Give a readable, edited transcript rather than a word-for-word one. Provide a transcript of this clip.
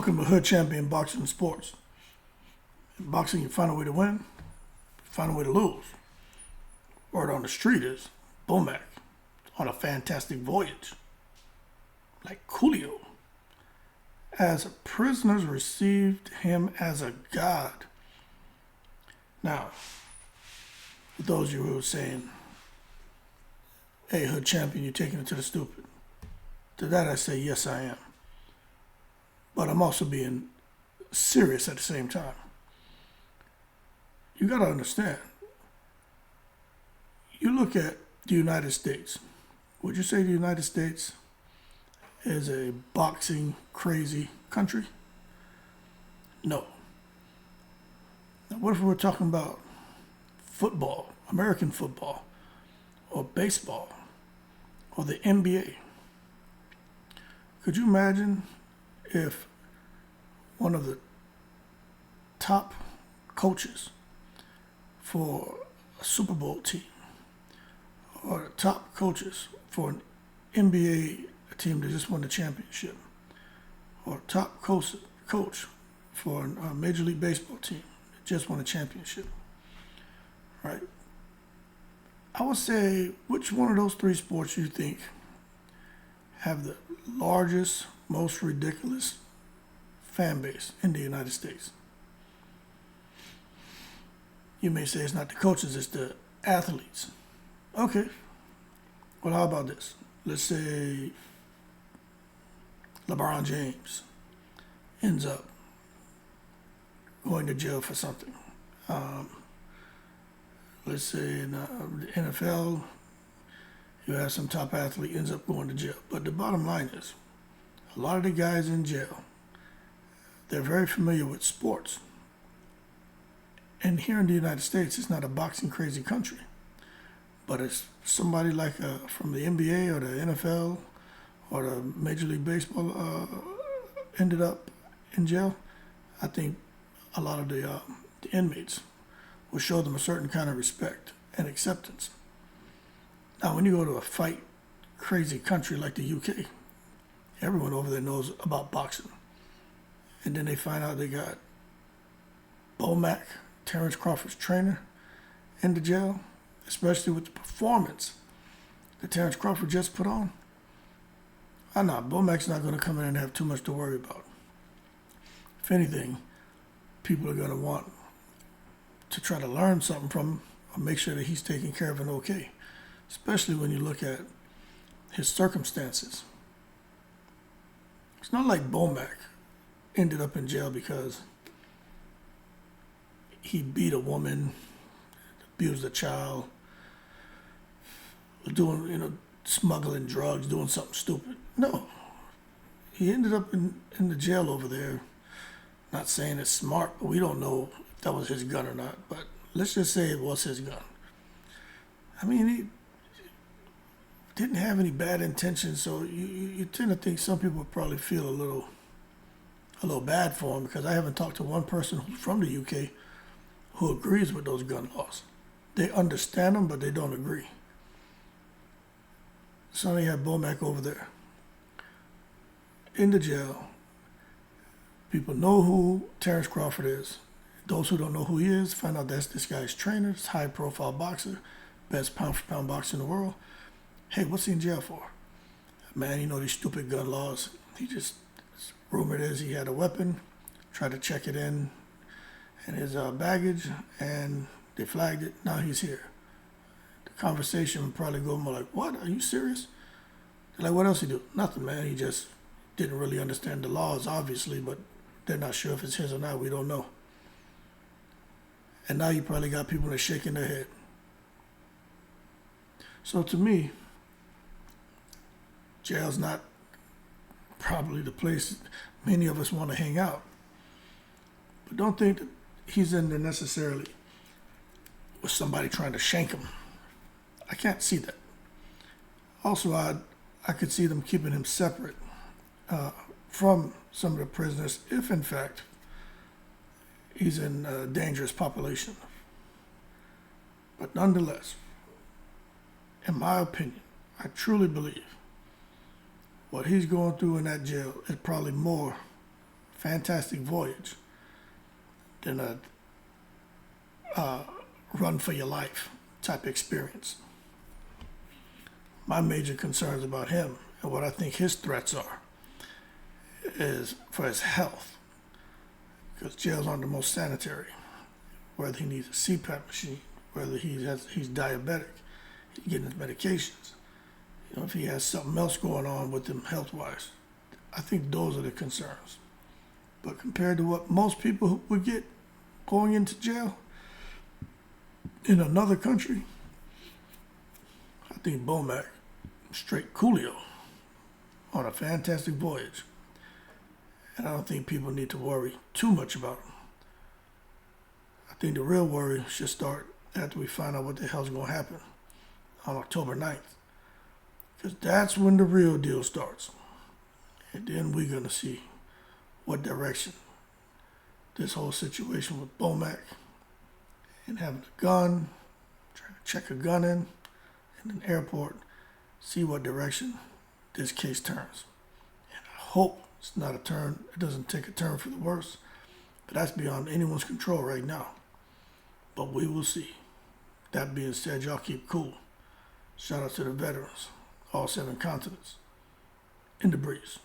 Welcome to Hood Champion Boxing Sports. In boxing, you find a way to win, you find a way to lose. Word on the street is Bomac on a fantastic voyage. Like Coolio. As prisoners received him as a god. Now, for those of you who are saying, hey, Hood Champion, you're taking it to the stupid. To that I say, yes, I am. But I'm also being serious at the same time. You got to understand, you look at the United States. Would you say the United States is a boxing crazy country? No. Now, what if we were talking about football, American football, or baseball, or the NBA? Could you imagine if one of the top coaches for a Super Bowl team or the top coaches for an NBA team that just won the championship or top coach for a Major League Baseball team that just won a championship, right? I would say, which one of those three sports you think have the largest, most ridiculous fan base in the United States? You may say it's not the coaches, it's the athletes. Okay. Well, how about this? Let's say LeBron James ends up going to jail for something. Let's say in the NFL, you have some top athlete ends up going to jail. But the bottom line is, a lot of the guys in jail, they're very familiar with sports. And here in the United States, it's not a boxing crazy country. But it's somebody like from the NBA or the NFL or the Major League Baseball ended up in jail. I think a lot of the inmates will show them a certain kind of respect and acceptance. Now, when you go to a fight crazy country like the UK, everyone over there knows about boxing. And then they find out they got Bomac, Terence Crawford's trainer, in the jail, especially with the performance that Terence Crawford just put on. I know Bomac's not going to come in and have too much to worry about. If anything, people are going to want to try to learn something from him or make sure that he's taking care of it okay, especially when you look at his circumstances. It's not like Bomac ended up in jail because he beat a woman, abused a child, doing, smuggling drugs, doing something stupid. No. He ended up in the jail over there. Not saying it's smart, but we don't know if that was his gun or not. But let's just say it was his gun. I mean, he didn't have any bad intentions, so you tend to think some people probably feel a little bad for him, because I haven't talked to one person who's from the UK who agrees with those gun laws. They understand them, but they don't agree. So you have Bomac over there in the jail. People know who Terence Crawford is. Those who don't know who he is find out that's this guy's trainer, this high-profile boxer, best pound-for-pound boxer in the world. Hey, what's he in jail for? Man, these stupid gun laws. Rumored is he had a weapon, tried to check it in his baggage, and they flagged it. Now he's here. The conversation would probably go more like, what? Are you serious? They're like, what else he do? Nothing, man. He just didn't really understand the laws, obviously, but they're not sure if it's his or not. We don't know. And now you probably got people that are shaking their head. So to me, jail's not probably the place many of us want to hang out. But don't think that he's in there necessarily with somebody trying to shank him. I can't see that. Also, I could see them keeping him separate from some of the prisoners if, in fact, he's in a dangerous population. But nonetheless, in my opinion, I truly believe what he's going through in that jail is probably more fantastic voyage than a run for your life type experience. My major concerns about him and what I think his threats are is for his health, because jails aren't the most sanitary. Whether he needs a CPAP machine, whether he's diabetic, he's getting his medications, if he has something else going on with him health-wise. I think those are the concerns. But compared to what most people would get going into jail in another country, I think Bomac, straight Coolio, on a fantastic voyage. And I don't think people need to worry too much about him. I think the real worry should start after we find out what the hell's going to happen on October 9th. Because that's when the real deal starts. And then we're going to see what direction this whole situation with Bomac and having a gun, trying to check a gun in an airport, see what direction this case turns. And I hope it's not a turn, it doesn't take a turn for the worse, but that's beyond anyone's control right now. But we will see. That being said, y'all keep cool. Shout out to the veterans, all 7 continents, in the breeze.